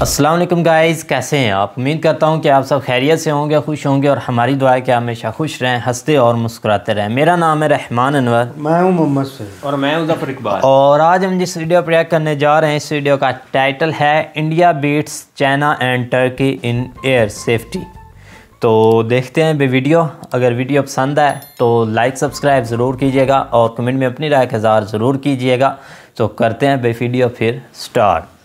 अस्सलाम वालेकुम गाइज़, कैसे हैं आप। उम्मीद करता हूं कि आप सब खैरियत से होंगे, खुश होंगे और हमारी दुआ है कि आप हमेशा खुश रहें, हंसते और मुस्कुराते रहें। मेरा नाम है रहमान अनवर, मैं हूं मोहम्मद सईद और मैं हूं ज़फर इकबाल। और आज हम जिस वीडियो पर रिएक्ट करने जा रहे हैं, इस वीडियो का टाइटल है India beats China and Turkey in air safety. तो देखते हैं वीडियो। अगर वीडियो पसंद आए तो लाइक सब्सक्राइब ज़रूर कीजिएगा और कमेंट में अपनी राय का इज़हार ज़रूर कीजिएगा। तो करते हैं वीडियो फिर स्टार्ट।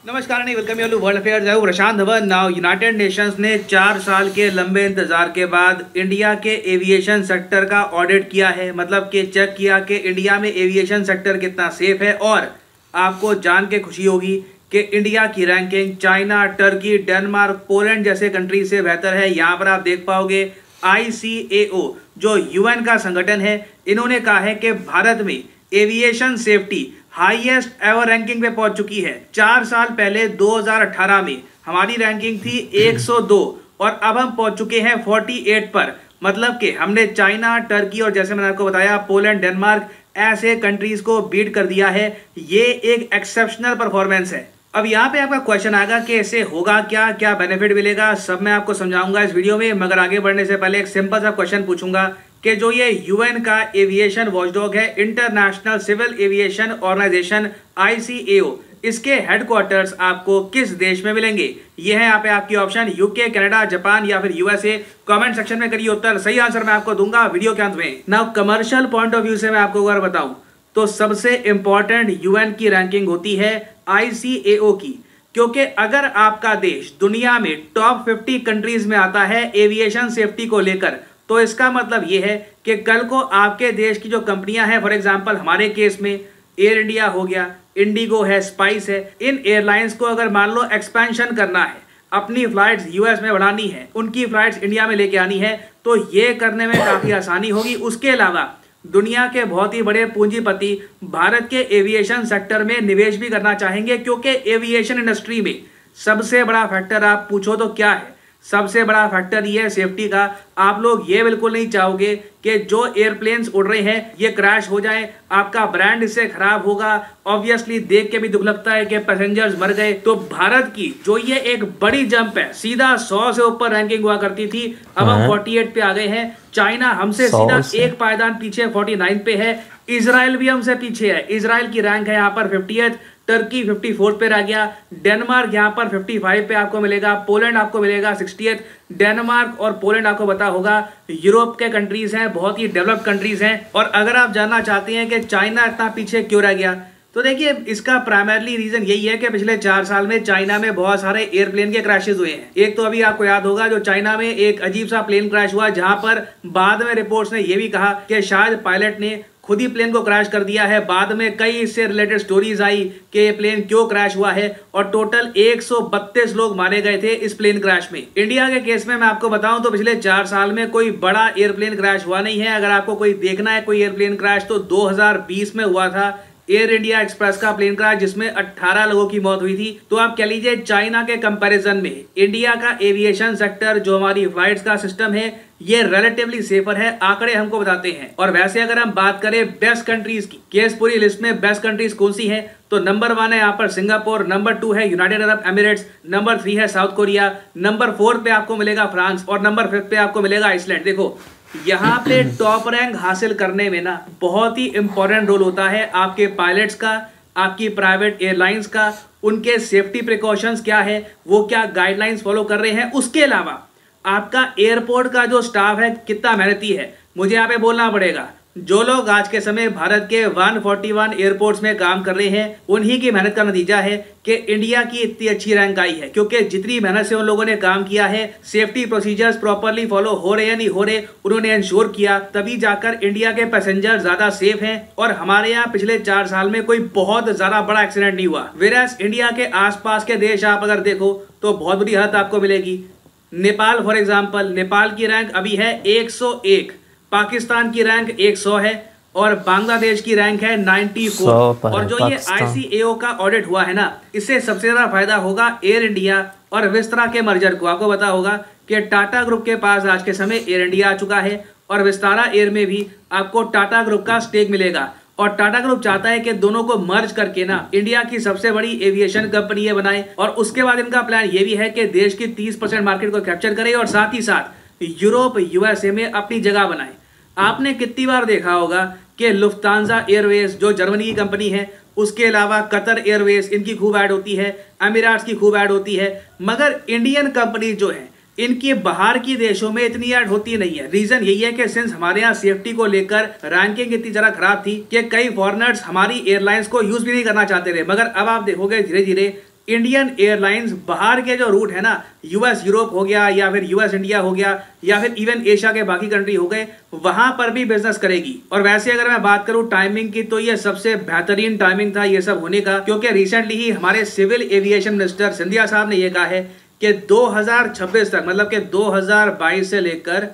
नमस्कार, वेलकम यू वर्ल्ड अफेयर्स। आई हूं प्रशांत धवन। नाउ यूनाइटेड नेशंस ने 4 साल के लंबे इंतजार के बाद इंडिया के एविएशन सेक्टर का ऑडिट किया है। मतलब कि चेक किया कि इंडिया में एविएशन सेक्टर कितना सेफ है। और आपको जान के खुशी होगी कि इंडिया की ranking China, Turkey, Denmark, Poland जैसे कंट्री से बेहतर है। यहाँ पर आप देख पाओगे ICAO जो UN का संगठन है, इन्होंने कहा है कि भारत में aviation safety highest ever ranking पे पहुंच चुकी है। 4 साल पहले 2018 में हमारी रैंकिंग थी 102 और अब हम पहुंच चुके हैं 48 पर। मतलब कि हमने चाइना, टर्की और जैसे मैंने आपको बताया पोलैंड, डेनमार्क ऐसे कंट्रीज को बीट कर दिया है। ये एक एक्सेप्शनल परफॉर्मेंस है। अब यहाँ पे आपका क्वेश्चन आएगा कि इससे होगा क्या, क्या बेनिफिट मिलेगा, सब मैं आपको समझाऊंगा इस वीडियो में। मगर आगे बढ़ने से पहले एक सिंपल सा क्वेश्चन पूछूंगा कि जो ये UN का एविएशन वॉचडॉग है, international civil aviation organization ICAO, इसके हेडक्वार्टर्स आपको किस देश में मिलेंगे? ये है यहाँ पे आपकी ऑप्शन, UK, कनाडा, जापान या फिर USA। कमेंट सेक्शन में करिए उत्तर। सही आंसर मैं आपको दूंगा वीडियो के अंत में। Now commercial point of view से मैं आपको अगर बताऊं तो सबसे इंपॉर्टेंट UN की रैंकिंग होती है ICAO की, क्योंकि अगर आपका देश दुनिया में टॉप 50 कंट्रीज में आता है एविएशन सेफ्टी को लेकर, तो इसका मतलब ये है कि कल को आपके देश की जो कंपनियां हैं, फॉर एग्जांपल हमारे केस में एयर इंडिया हो गया, इंडिगो है, स्पाइस है, इन एयरलाइंस को अगर मान लो एक्सपेंशन करना है, अपनी फ्लाइट्स US में बढ़ानी है, उनकी फ्लाइट्स इंडिया में लेके आनी है, तो ये करने में काफ़ी आसानी होगी। उसके अलावा दुनिया के बहुत ही बड़े पूंजीपति भारत के एविएशन सेक्टर में निवेश भी करना चाहेंगे, क्योंकि एविएशन इंडस्ट्री में सबसे बड़ा फैक्टर आप पूछो तो क्या है? सबसे बड़ा फैक्टर ये है सेफ्टी का। आप लोग ये बिल्कुल नहीं चाहोगे कि जो एयरप्लेन्स उड़ रहे हैं ये क्रैश हो जाए, आपका ब्रांड इससे खराब होगा। ऑब्वियसली देख के भी दुख लगता है कि पैसेंजर्स मर गए। तो भारत की जो ये एक बड़ी जंप है, सीधा 100 से ऊपर रैंकिंग हुआ करती थी, अब हम 48 पे आ गए हैं। चाइना हमसे सीधा एक पायदान पीछे 49 पे है। इजराइल भी हमसे पीछे है, इजराइल की रैंक है यहाँ पर 50th। टर्की 54 पे रह गया। डेनमार्क यहाँ पर 55 पे आपको मिलेगा। पोलैंड आपको मिलेगा 60th। डेनमार्क और पोलैंड आपको पता होगा यूरोप के कंट्रीज हैं, बहुत ही डेवलप्ड कंट्रीज हैं। और अगर आप जानना चाहते हैं कि चाइना इतना पीछे क्यों रह गया, तो देखिए इसका प्राइमरली रीजन यही है कि पिछले 4 साल में चाइना में बहुत सारे एयरप्लेन के क्रैशेस हुए हैं। एक तो अभी आपको याद होगा जो चाइना में एक अजीब सा प्लेन क्रैश हुआ, जहां पर बाद में रिपोर्ट्स ने यह भी कहा कि शायद पायलट ने खुद ही प्लेन को क्रैश कर दिया है। बाद में कई इससे रिलेटेड स्टोरीज आई कि ये प्लेन क्यों क्रैश हुआ है, और टोटल 132 लोग मारे गए थे इस प्लेन क्रैश में। इंडिया के केस में मैं आपको बताऊं तो पिछले 4 साल में कोई बड़ा एयरप्लेन क्रैश हुआ नहीं है। अगर आपको कोई देखना है कोई एयरप्लेन क्रैश, तो 2020 में हुआ था एयर इंडिया एक्सप्रेस का प्लेन क्रैश, जिसमें 18 लोगों की मौत हुई थी। तो आप कह लीजिए चाइना के कंपैरिजन में इंडिया का एविएशन सेक्टर, जो हमारी फ्लाइट्स का सिस्टम है, ये रिलेटिवली सेफर है। आंकड़े हमको बताते हैं। और वैसे अगर हम बात करें बेस्ट कंट्रीज की, केस पूरी लिस्ट में बेस्ट कंट्रीज कौन सी है, तो नंबर 1 है यहाँ पर सिंगापुर, नंबर 2 है यूनाइटेड अरब एमिरेट्स, नंबर 3 है साउथ कोरिया, नंबर 4 पे आपको मिलेगा फ्रांस और नंबर 5 पे आपको मिलेगा आइसलैंड। देखो यहाँ पे टॉप रैंक हासिल करने में ना बहुत ही इंपॉर्टेंट रोल होता है आपके पायलट्स का, आपकी प्राइवेट एयरलाइंस का, उनके सेफ्टी प्रिकॉशंस क्या है, वो क्या गाइडलाइंस फॉलो कर रहे हैं। उसके अलावा आपका एयरपोर्ट का जो स्टाफ है कितना मेहनती है, मुझे यहाँ पे बोलना पड़ेगा। जो लोग आज के समय भारत के 141 एयरपोर्ट्स में काम कर रहे हैं, उन्हीं की मेहनत का नतीजा है कि इंडिया की इतनी अच्छी रैंक आई है, क्योंकि जितनी मेहनत से उन लोगों ने काम किया है, सेफ्टी प्रोसीजर्स प्रॉपरली फॉलो हो रहे हैं नहीं हो रहे, उन्होंने इंश्योर किया, तभी जाकर इंडिया के पैसेंजर ज्यादा सेफ हैं। और हमारे यहाँ पिछले 4 साल में कोई बहुत ज्यादा बड़ा एक्सीडेंट नहीं हुआ। वेरास इंडिया के आसपास के देश आप अगर देखो तो बहुत बुरी हालत आपको मिलेगी। नेपाल फॉर एग्जाम्पल, नेपाल की रैंक अभी है 101, पाकिस्तान की रैंक 100 है और बांग्लादेश की रैंक है 94। और जो ये ICAO का ऑडिट हुआ है ना, इससे सबसे ज्यादा फायदा होगा एयर इंडिया और विस्तारा के मर्जर को। आपको पता होगा कि टाटा ग्रुप के पास आज के समय एयर इंडिया आ चुका है और विस्तारा एयर में भी आपको टाटा ग्रुप का स्टेक मिलेगा। और टाटा ग्रुप चाहता है कि दोनों को मर्ज करके ना इंडिया की सबसे बड़ी एविएशन कंपनी ये बनाए। और उसके बाद इनका प्लान ये भी है कि देश की 30% मार्केट को कैप्चर करे और साथ ही साथ यूरोप यूएसए में अपनी जगह बनाए। आपने कितनी बार देखा होगा कि लुफ्तांजा एयरवेज जो जर्मनी की कंपनी है, उसके अलावा कतर एयरवेज इनकी खूब ऐड होती है, एमिरेट्स की खूब ऐड होती है, मगर इंडियन कंपनी जो है इनकी बाहर की देशों में इतनी ऐड होती नहीं है। रीजन यही है कि सिंस हमारे यहाँ सेफ्टी को लेकर रैंकिंग इतनी जरा खराब थी कि कई फॉरेनर्स हमारी एयरलाइंस को यूज भी नहीं करना चाहते थे। मगर अब आप देखोगे धीरे धीरे इंडियन एयरलाइंस बाहर के जो रूट है ना, यूएस यूरोप हो गया या फिर यूएस इंडिया हो गया या फिर इवन एशिया के बाकी कंट्री हो गए, वहां पर भी बिजनेस करेगी। और वैसे अगर मैं बात करूं टाइमिंग की, तो ये सबसे बेहतरीन टाइमिंग था ये सब होने का, क्योंकि रिसेंटली ही हमारे सिविल एविएशन मिनिस्टर सिंधिया साहब ने यह कहा है कि 2026 तक, मतलब कि 2022 से लेकर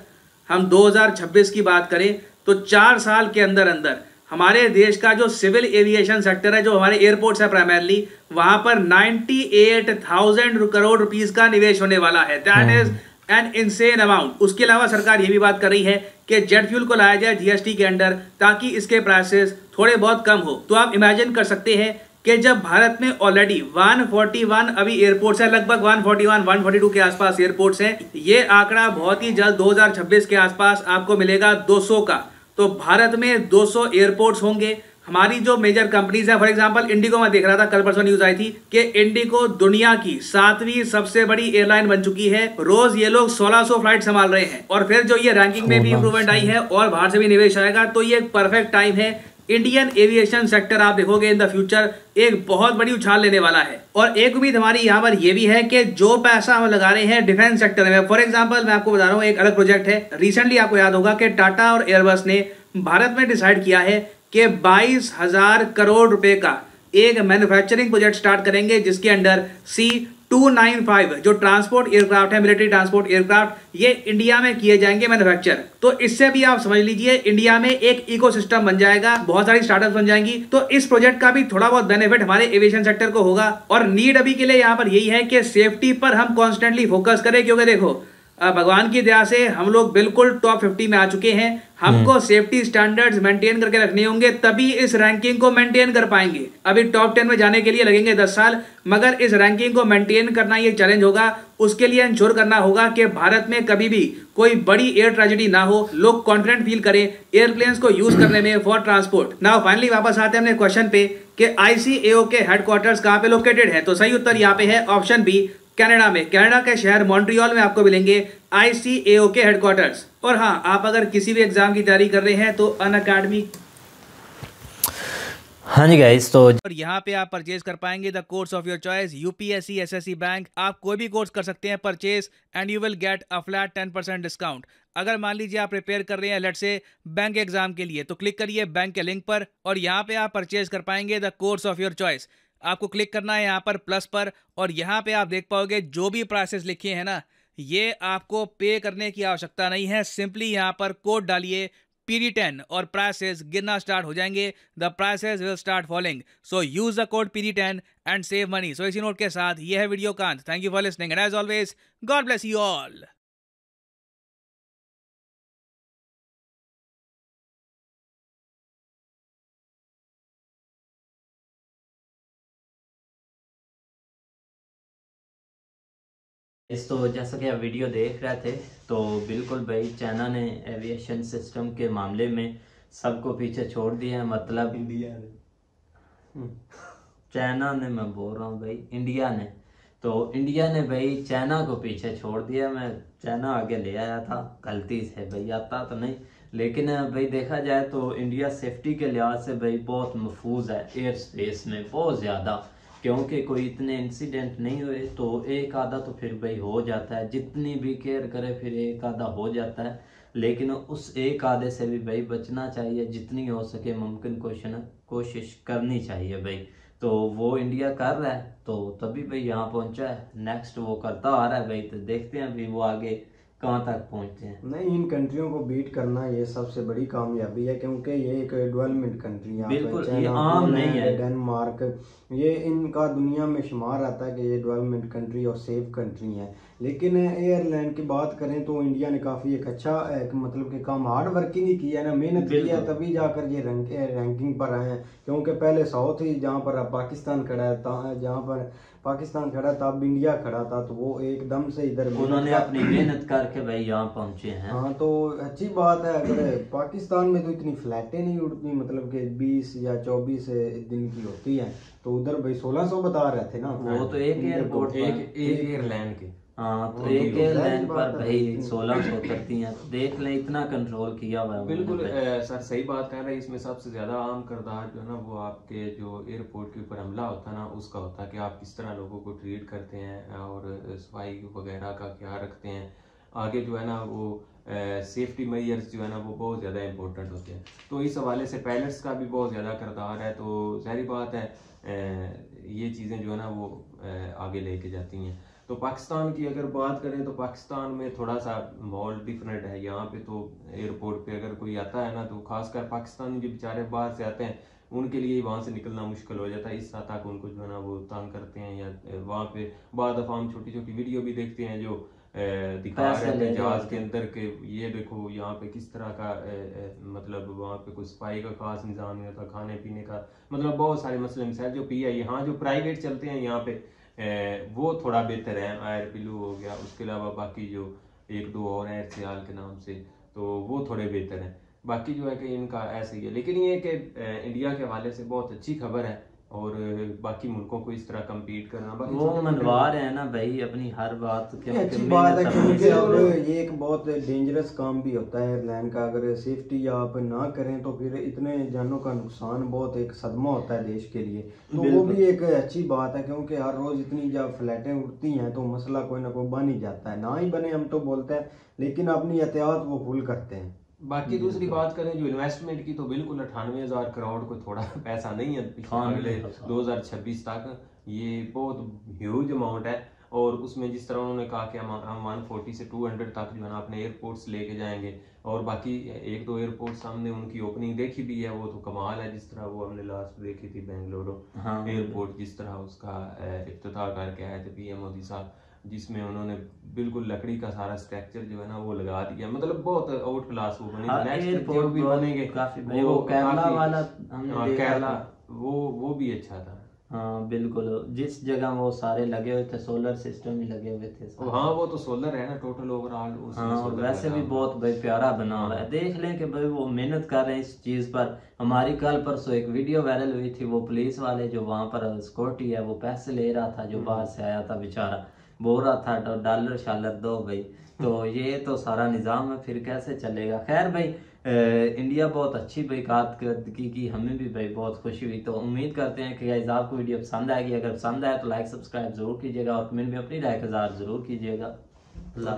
हम 2026 की बात करें तो 4 साल के अंदर अंदर हमारे देश का जो सिविल एविएशन सेक्टर है, जो हमारे एयरपोर्ट्स है प्राइमरली, वहां पर 98,000 करोड़ रुपीस का निवेश होने वाला है। That is an insane amount. उसके अलावा सरकार ये भी बात कर रही है कि जेट फ्यूल को लाया जाए जीएसटी के अंडर, ताकि इसके प्राइसेस थोड़े बहुत कम हो। तो आप इमेजिन कर सकते हैं कि जब भारत में ऑलरेडी 141 अभी एयरपोर्ट्स हैं, लगभग 142 के आसपास एयरपोर्ट्स हैं, ये आंकड़ा बहुत ही जल्द 2026 के आसपास आपको मिलेगा 200 का। तो भारत में 200 एयरपोर्ट्स होंगे। हमारी जो मेजर कंपनीज है, फॉर एग्जांपल इंडिगो, मैं देख रहा था कल परसों न्यूज आई थी कि इंडिगो दुनिया की 7वीं सबसे बड़ी एयरलाइन बन चुकी है। रोज ये लोग 1600 फ्लाइट संभाल रहे हैं। और फिर जो ये रैंकिंग में भी इंप्रूवमेंट आई है और बाहर से भी निवेश आएगा, तो ये एक परफेक्ट टाइम है। इंडियन एविएशन सेक्टर आप देखोगे इन द फ्यूचर एक बहुत बड़ी उछाल लेने वाला है। और एक उम्मीद हमारी यहाँ पर यह भी है कि जो पैसा हम लगा रहे हैं डिफेंस सेक्टर में, फॉर एग्जांपल मैं आपको बता रहा हूँ एक अलग प्रोजेक्ट है। रिसेंटली आपको याद होगा कि टाटा और एयरबस ने भारत में डिसाइड किया है कि 22,000 करोड़ रुपए का एक मैन्युफैक्चरिंग प्रोजेक्ट स्टार्ट करेंगे, जिसके अंडर C295 जो ट्रांसपोर्ट एयरक्राफ्ट है, मिलिट्री ट्रांसपोर्ट एयरक्राफ्ट, ये इंडिया में किए जाएंगे मैन्युफैक्चर। तो इससे भी आप समझ लीजिए इंडिया में एक इकोसिस्टम बन जाएगा, बहुत सारी स्टार्टअप्स बन जाएंगी। तो इस प्रोजेक्ट का भी थोड़ा बहुत बेनिफिट हमारे एविएशन सेक्टर को होगा। और नीड अभी के लिए यहाँ पर यही है कि सेफ्टी पर हम कॉन्स्टेंटली फोकस करें, क्योंकि देखो भगवान की दया से हम लोग बिल्कुल टॉप 50 में आ चुके हैं। हमको सेफ्टी स्टैंडर्ड्स मेंटेन करके रखने होंगे, तभी इस रैंकिंग को मेंटेन कर पाएंगे। अभी टॉप 10 में जाने के लिए लगेंगे 10 साल, मगर इस रैंकिंग को मेंटेन करना ये चैलेंज होगा। उसके लिए इंश्योर करना होगा कि भारत में कभी भी कोई बड़ी एयर ट्रेजेडी ना हो, लोग कॉन्फिडेंट फील करें एयरप्लेन्स को यूज करने में फॉर ट्रांसपोर्ट। नाउ फाइनली वापस आते हैं अपने क्वेश्चन पे कि ICAO के हेडक्वार्टर्स कहाँ पे लोकेटेड है। तो सही उत्तर यहाँ पे है ऑप्शन बी, कनाडा में। कनाडा के शहर मॉन्ट्रियल में आपको मिलेंगे ICAO के हेडक्वार्टर्स। और हाँ, आप अगर किसी भी एग्जाम की तैयारी कर रहे हैं तो अनअकैडमी, हाँ जी गाइस, तो और यहाँ पे आप परचेज कर पाएंगे the course of your choice, UPSC SSC bank. आप कोई भी कोर्स कर सकते हैं purchase and you will get a flat 10% discount. अगर मान लीजिए आप प्रिपेयर कर रहे हैं लेट्स से बैंक एग्जाम के लिए, तो क्लिक करिए बैंक के लिंक पर और यहाँ पे आप परचेज कर पाएंगे the course of your choice. आपको क्लिक करना है यहाँ पर प्लस पर, और यहाँ पे आप देख पाओगे जो भी प्राइसेस लिखे हैं ना, ये आपको पे करने की आवश्यकता नहीं है। सिंपली यहाँ पर कोड डालिए PD10 और प्राइसेस गिरना स्टार्ट हो जाएंगे। The prices will start following, so use the code PD10 and save money. So इसी नोट के साथ ये है वीडियो का अंत। Thank you for listening and as always God bless you all. तो जैसा कि आप वीडियो देख रहे थे, तो बिल्कुल भाई चाइना ने एविएशन सिस्टम के मामले में सबको पीछे छोड़ दिया है। मतलब इंडिया ने, चाइना ने, मैं बोल रहा हूँ भाई इंडिया ने, तो इंडिया ने भाई चाइना को पीछे छोड़ दिया। मैं चाइना आगे ले आया था गलती से भाई, आता तो नहीं, लेकिन भाई देखा जाए तो इंडिया सेफ्टी के लिहाज से भाई बहुत महफूज है एयर स्पेस में, बहुत ज़्यादा, क्योंकि कोई इतने इंसिडेंट नहीं हुए। तो एक आधा तो फिर भाई हो जाता है, जितनी भी केयर करे फिर एक आधा हो जाता है, लेकिन उस एक आधे से भी भाई बचना चाहिए, जितनी हो सके मुमकिन कोशिश करनी चाहिए भाई। तो वो इंडिया कर रहा है, तो तभी भाई यहाँ पहुँचा है। नेक्स्ट वो करता आ रहा है भाई, तो देखते हैं भाई वो आगे कहाँ तक पहुँचते हैं। नहीं, इन कंट्रियों को बीट करना ये सबसे बड़ी कामयाबी है, क्योंकि ये एक डेवलपमेंट कंट्री है। बिल्कुल, ये आम नहीं है। डेनमार्क, ये इनका दुनिया में शुमार आता है कि ये डेवलपमेंट कंट्री और सेफ कंट्री है। लेकिन एयरलाइन की बात करें तो इंडिया ने काफ़ी एक अच्छा मतलब कि काम हार्ड वर्किंग ही किया है ना, मेहनत की है, तभी जाकर ये रैंकिंग पर आए हैं। क्योंकि पहले साउथ ही जहाँ पर अब पाकिस्तान खड़ा है, जहाँ पर पाकिस्तान खड़ा था अब इंडिया खड़ा था, तो वो एकदम से इधर उन्होंने अपनी मेहनत करके भाई यहाँ पहुंचे हैं। हाँ तो अच्छी बात है। अगर पाकिस्तान में तो इतनी फ्लाइटें नहीं उड़ती, मतलब कि 20 या 24 दिन की होती है, तो उधर भाई 1600 बता रहे थे ना। वो तो एक एयरपोर्ट एक एयरलाइन के। हाँ, तो एक एयरलाइन पर भाई 1600 उतरती हैं। देख लें, इतना कंट्रोल किया हुआ है बिल्कुल सर, सही बात कह रहे हैं। इसमें सबसे ज्यादा आम किरदार जो है ना वो आपके जो एयरपोर्ट के ऊपर हमला होता है ना उसका होता है कि आप किस तरह लोगों को ट्रीट करते हैं और सफाई वगैरह का ख्याल रखते हैं। आगे जो है ना वो सेफ्टी मेजर्स जो है ना वो बहुत ज़्यादा इंपॉर्टेंट होते हैं। तो इस हवाले से पायलट्स का भी बहुत ज़्यादा किरदार है। तो जाहिर बात है ये चीज़ें जो है ना वो आगे लेके जाती हैं। तो पाकिस्तान की अगर बात करें तो पाकिस्तान में थोड़ा सा माहौल डिफरेंट है। यहाँ पे तो एयरपोर्ट पे अगर कोई आता है ना तो खासकर पाकिस्तानी जो बेचारे बाहर से आते हैं उनके लिए वहाँ से निकलना मुश्किल हो जाता है। इस हद तक उनको जो है ना वो तंग करते हैं। या वहाँ पे बाद दफ़ा हम छोटी छोटी वीडियो भी देखते हैं जो दिखा रहे थे जहाज के अंदर के, ये देखो यहाँ पे किस तरह का मतलब वहाँ पे कोई सफाई का खास निज़ाम नहीं होता, खाने पीने का, मतलब बहुत सारे मसले मिसाइल जो PI हाँ जो प्राइवेट चलते हैं यहाँ पे वो थोड़ा बेहतर है। एयर पिलू हो गया, उसके अलावा बाकी जो एक दो और हैं एयरसियाल के नाम से, तो वो थोड़े बेहतर हैं। बाकी जो है कि इनका ऐसे ही है। लेकिन ये कि इंडिया के हवाले से बहुत अच्छी खबर है और बाकी मुल्कों को इस तरह कम्पीट करना, वो मनवा रहे हैं ना भाई अपनी हर बात के। अच्छी बात है क्योंकि अब ये एक बहुत डेंजरस काम भी होता है एयरलाइन का। अगर सेफ्टी आप ना करें तो फिर इतने जानों का नुकसान, बहुत एक सदमा होता है देश के लिए। तो वो भी एक अच्छी बात है क्योंकि हर रोज इतनी जब फ्लाइटें उड़ती हैं तो मसला कोई ना कोई बन ही जाता है। ना ही बने हम तो बोलते हैं, लेकिन अपनी एहतियात वो फुल करते हैं। बाकी दूसरी बात करें जो इन्वेस्टमेंट की तो बिल्कुल 98,000 करोड़ को थोड़ा पैसा नहीं है अगले 2026 तक। ये बहुत ह्यूज अमाउंट है। और उसमें जिस तरह उन्होंने कहा कि हम 140 से 200 तक जो है ना अपने एयरपोर्ट्स लेके जाएंगे। और बाकी एक दो एयरपोर्ट्स हमने उनकी ओपनिंग देखी भी है, वो तो कमाल है। जिस तरह वो हमने लास्ट देखी थी बेंगलुरु एयरपोर्ट, जिस तरह उसका इफ्तिताह करके आए थे PM मोदी साहब, जिसमें उन्होंने बिल्कुल लकड़ी का सारा स्ट्रक्चर जो है ना वो लगा दिया। मतलब बहुत आउट क्लास वो बनी। नेक्स्ट जो भी बनेंगे वो केरला वाला केरला वो भी अच्छा था। हाँ बिल्कुल, जिस जगह वो सारे लगे हुए थे सोलर सिस्टम ही लगे हुए थे। हाँ वो तो सोलर है ना टोटल ओवरऑल। हाँ वैसे भी बहुत भाई प्यारा बना हुआ है। देख लें कि भाई वो मेहनत कर रहे हैं इस चीज़ पर। हमारी कल परसों एक वीडियो वायरल हुई थी, वो पुलिस वाले जो वहाँ पर सिक्योरिटी है वो पैसे ले रहा था, जो बाहर से आया था बेचारा, बोल रहा था डॉलर शालर दो भाई। तो ये तो सारा निज़ाम है, फिर कैसे चलेगा। खैर भाई इंडिया बहुत अच्छी भाई कारकर्दगी की, हमें भी भाई बहुत खुशी हुई। तो उम्मीद करते हैं कि गाइस आपको वीडियो पसंद आएगी। अगर पसंद आए तो लाइक सब्सक्राइब जरूर कीजिएगा और कमेंट में अपनी राय का इज़हार जरूर कीजिएगा। अल्लाह।